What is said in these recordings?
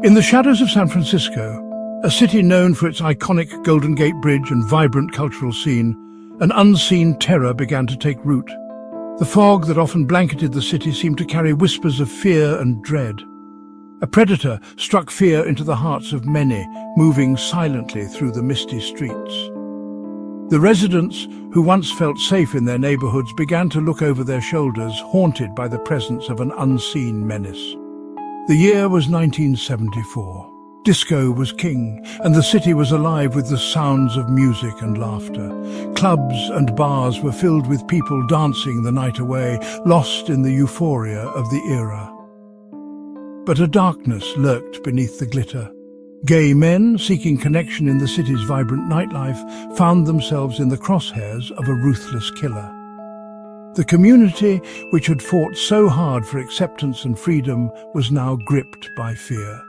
In the shadows of San Francisco, a city known for its iconic Golden Gate Bridge and vibrant cultural scene, an unseen terror began to take root. The fog that often blanketed the city seemed to carry whispers of fear and dread. A predator struck fear into the hearts of many, moving silently through the misty streets. The residents, who once felt safe in their neighborhoods, began to look over their shoulders, haunted by the presence of an unseen menace. The year was 1974. Disco was king, and the city was alive with the sounds of music and laughter. Clubs and bars were filled with people dancing the night away, lost in the euphoria of the era. But a darkness lurked beneath the glitter. Gay men, seeking connection in the city's vibrant nightlife, found themselves in the crosshairs of a ruthless killer. The community, which had fought so hard for acceptance and freedom, was now gripped by fear.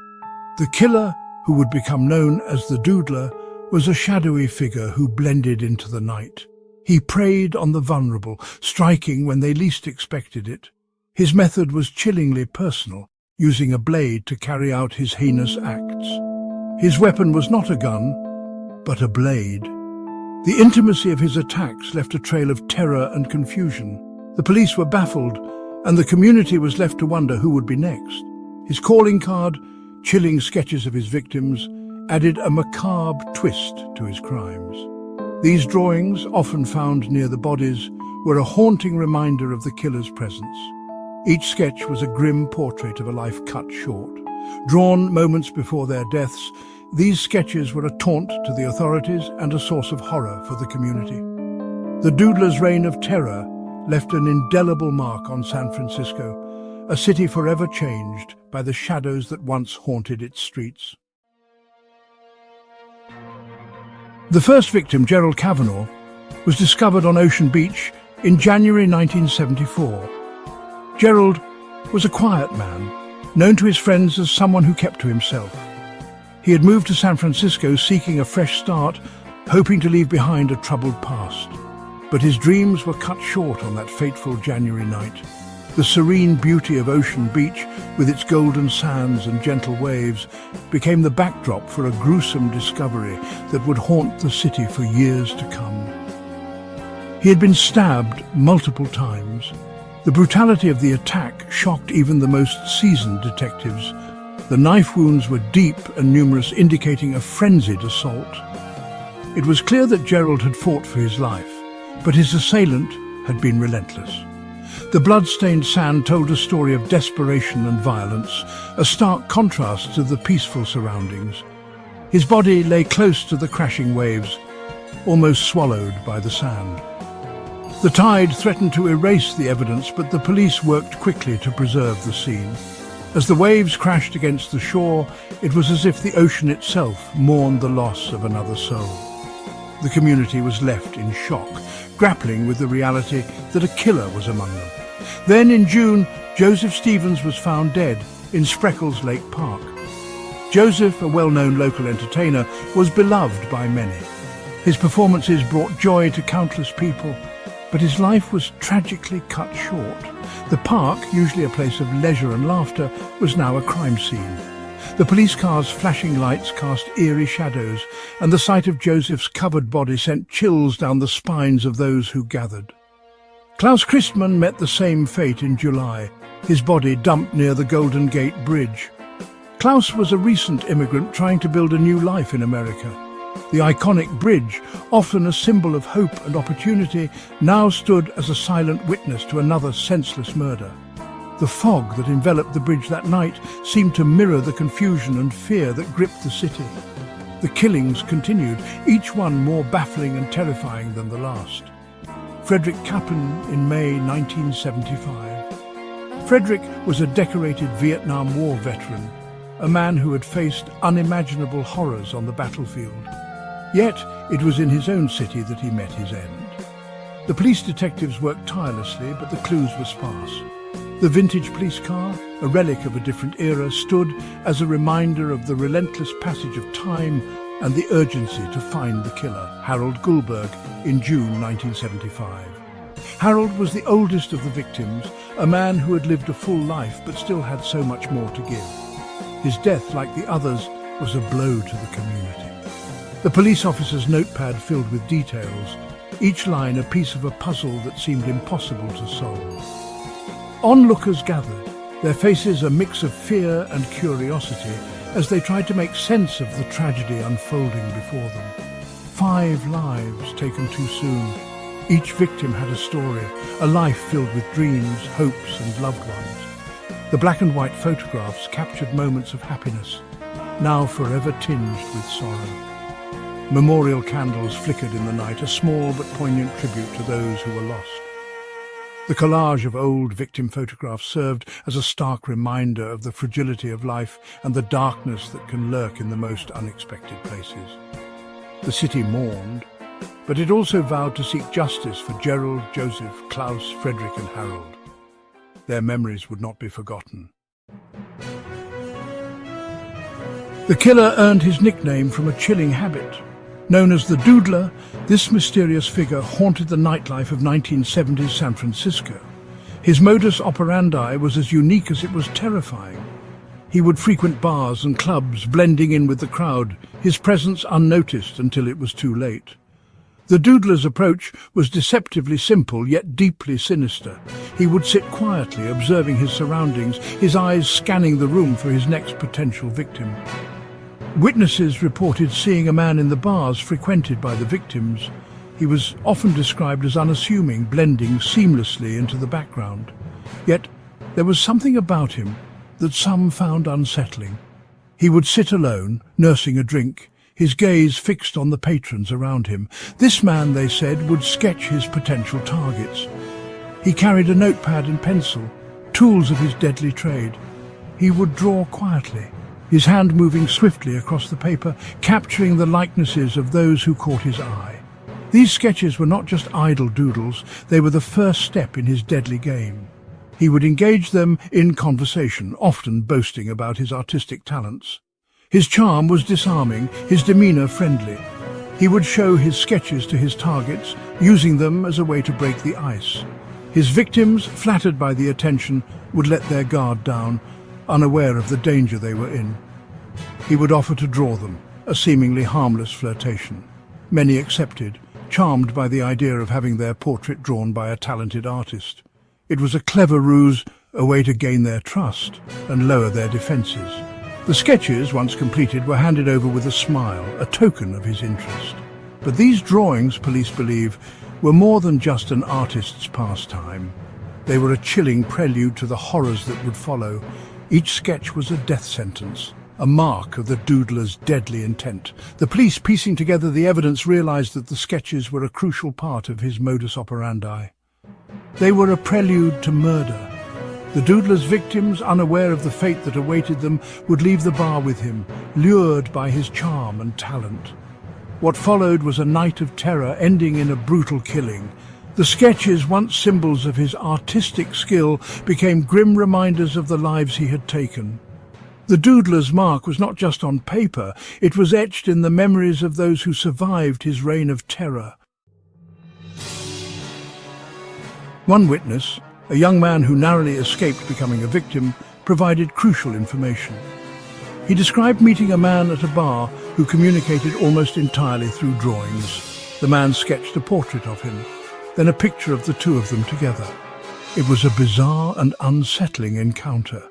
The killer, who would become known as the Doodler, was a shadowy figure who blended into the night. He preyed on the vulnerable, striking when they least expected it. His method was chillingly personal, using a blade to carry out his heinous acts. His weapon was not a gun, but a blade. The intimacy of his attacks left a trail of terror and confusion. The police were baffled, and the community was left to wonder who would be next. His calling card, chilling sketches of his victims, added a macabre twist to his crimes. These drawings, often found near the bodies, were a haunting reminder of the killer's presence. Each sketch was a grim portrait of a life cut short. Drawn moments before their deaths, these sketches were a taunt to the authorities and a source of horror for the community. The Doodler's reign of terror left an indelible mark on San Francisco, a city forever changed by the shadows that once haunted its streets. The first victim, Gerald Kavanaugh, was discovered on Ocean Beach in January 1974. Gerald was a quiet man, known to his friends as someone who kept to himself. He had moved to San Francisco seeking a fresh start, hoping to leave behind a troubled past. But his dreams were cut short on that fateful January night. The serene beauty of Ocean Beach, with its golden sands and gentle waves, became the backdrop for a gruesome discovery that would haunt the city for years to come. He had been stabbed multiple times. The brutality of the attack shocked even the most seasoned detectives. The knife wounds were deep and numerous, indicating a frenzied assault. It was clear that Gerald had fought for his life, but his assailant had been relentless. The blood-stained sand told a story of desperation and violence, a stark contrast to the peaceful surroundings. His body lay close to the crashing waves, almost swallowed by the sand. The tide threatened to erase the evidence, but the police worked quickly to preserve the scene. As the waves crashed against the shore, it was as if the ocean itself mourned the loss of another soul. The community was left in shock, grappling with the reality that a killer was among them. Then in June, Joseph Stevens was found dead in Spreckles Lake Park. Joseph, a well-known local entertainer, was beloved by many. His performances brought joy to countless people, but his life was tragically cut short. The park, usually a place of leisure and laughter, was now a crime scene. The police cars' flashing lights cast eerie shadows, and the sight of Joseph's covered body sent chills down the spines of those who gathered. Klaus Christmann met the same fate in July, his body dumped near the Golden Gate Bridge. Klaus was a recent immigrant trying to build a new life in America. The iconic bridge, often a symbol of hope and opportunity, now stood as a silent witness to another senseless murder. The fog that enveloped the bridge that night seemed to mirror the confusion and fear that gripped the city. The killings continued, each one more baffling and terrifying than the last. Frederick Kappen in May 1975. Frederick was a decorated Vietnam War veteran, a man who had faced unimaginable horrors on the battlefield. Yet it was in his own city that he met his end. The police detectives worked tirelessly, but the clues were sparse. The vintage police car, a relic of a different era, stood as a reminder of the relentless passage of time and the urgency to find the killer, Harold Goldberg, in June 1975. Harold was the oldest of the victims, a man who had lived a full life but still had so much more to give. His death, like the others, was a blow to the community. The police officer's notepad filled with details, each line a piece of a puzzle that seemed impossible to solve. Onlookers gathered, their faces a mix of fear and curiosity as they tried to make sense of the tragedy unfolding before them. 5 lives taken too soon. Each victim had a story, a life filled with dreams, hopes and loved ones. The black and white photographs captured moments of happiness, now forever tinged with sorrow. Memorial candles flickered in the night, a small but poignant tribute to those who were lost. The collage of old victim photographs served as a stark reminder of the fragility of life and the darkness that can lurk in the most unexpected places. The city mourned, but it also vowed to seek justice for Gerald, Joseph, Klaus, Frederick and Harold. Their memories would not be forgotten. The killer earned his nickname from a chilling habit. Known as the Doodler, this mysterious figure haunted the nightlife of 1970s San Francisco. His modus operandi was as unique as it was terrifying. He would frequent bars and clubs, blending in with the crowd, his presence unnoticed until it was too late. The Doodler's approach was deceptively simple, yet deeply sinister. He would sit quietly, observing his surroundings, his eyes scanning the room for his next potential victim. Witnesses reported seeing a man in the bars frequented by the victims. He was often described as unassuming, blending seamlessly into the background. Yet there was something about him that some found unsettling. He would sit alone, nursing a drink, his gaze fixed on the patrons around him. This man, they said, would sketch his potential targets. He carried a notepad and pencil, tools of his deadly trade. He would draw quietly, his hand moving swiftly across the paper, capturing the likenesses of those who caught his eye. These sketches were not just idle doodles, they were the first step in his deadly game. He would engage them in conversation, often boasting about his artistic talents. His charm was disarming, his demeanor friendly. He would show his sketches to his targets, using them as a way to break the ice. His victims, flattered by the attention, would let their guard down, unaware of the danger they were in. He would offer to draw them, a seemingly harmless flirtation. Many accepted, charmed by the idea of having their portrait drawn by a talented artist. It was a clever ruse, a way to gain their trust and lower their defenses. The sketches, once completed, were handed over with a smile, a token of his interest. But these drawings, police believe, were more than just an artist's pastime. They were a chilling prelude to the horrors that would follow. Each sketch was a death sentence, a mark of the Doodler's deadly intent. The police, piecing together the evidence, realized that the sketches were a crucial part of his modus operandi. They were a prelude to murder. The Doodler's victims, unaware of the fate that awaited them, would leave the bar with him, lured by his charm and talent. What followed was a night of terror, ending in a brutal killing. The sketches, once symbols of his artistic skill, became grim reminders of the lives he had taken. The Doodler's mark was not just on paper, it was etched in the memories of those who survived his reign of terror. One witness, a young man who narrowly escaped becoming a victim, provided crucial information. He described meeting a man at a bar who communicated almost entirely through drawings. The man sketched a portrait of him, then a picture of the two of them together. It was a bizarre and unsettling encounter.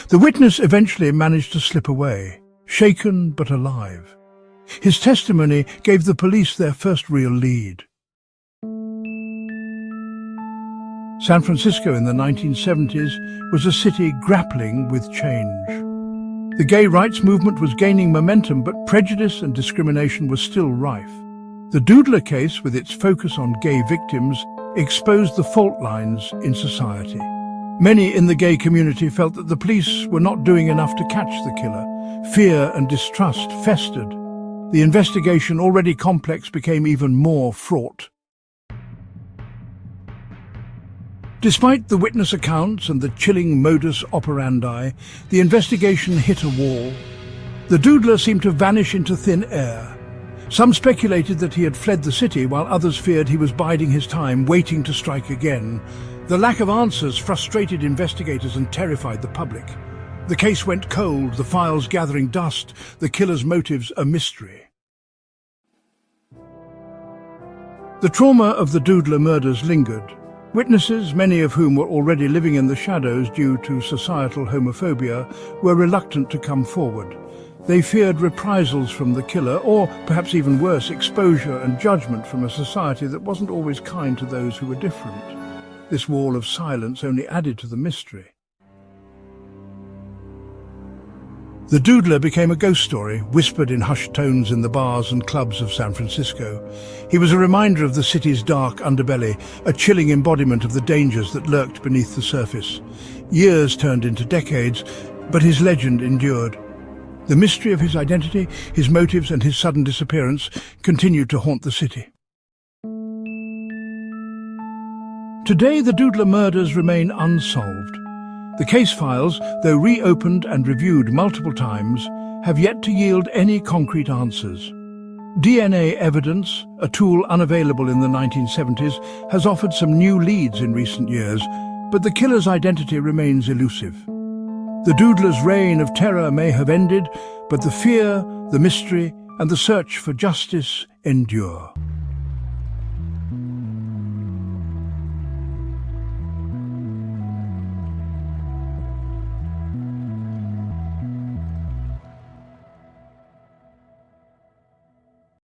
The witness eventually managed to slip away, shaken but alive. His testimony gave the police their first real lead. San Francisco in the 1970s was a city grappling with change. The gay rights movement was gaining momentum, but prejudice and discrimination were still rife. The Doodler case, with its focus on gay victims, exposed the fault lines in society. Many in the gay community felt that the police were not doing enough to catch the killer. Fear and distrust festered. The investigation, already complex, became even more fraught. Despite the witness accounts and the chilling modus operandi, the investigation hit a wall. The Doodler seemed to vanish into thin air. Some speculated that he had fled the city, while others feared he was biding his time, waiting to strike again. The lack of answers frustrated investigators and terrified the public. The case went cold, the files gathering dust, the killer's motives a mystery. The trauma of the Doodler murders lingered. Witnesses, many of whom were already living in the shadows due to societal homophobia, were reluctant to come forward. They feared reprisals from the killer, or perhaps even worse, exposure and judgment from a society that wasn't always kind to those who were different. This wall of silence only added to the mystery. The Doodler became a ghost story, whispered in hushed tones in the bars and clubs of San Francisco. He was a reminder of the city's dark underbelly, a chilling embodiment of the dangers that lurked beneath the surface. Years turned into decades, but his legend endured. The mystery of his identity, his motives, and his sudden disappearance continued to haunt the city. Today, the Doodler murders remain unsolved. The case files, though reopened and reviewed multiple times, have yet to yield any concrete answers. DNA evidence, a tool unavailable in the 1970s, has offered some new leads in recent years, but the killer's identity remains elusive. The Doodler's reign of terror may have ended, but the fear, the mystery, and the search for justice endure.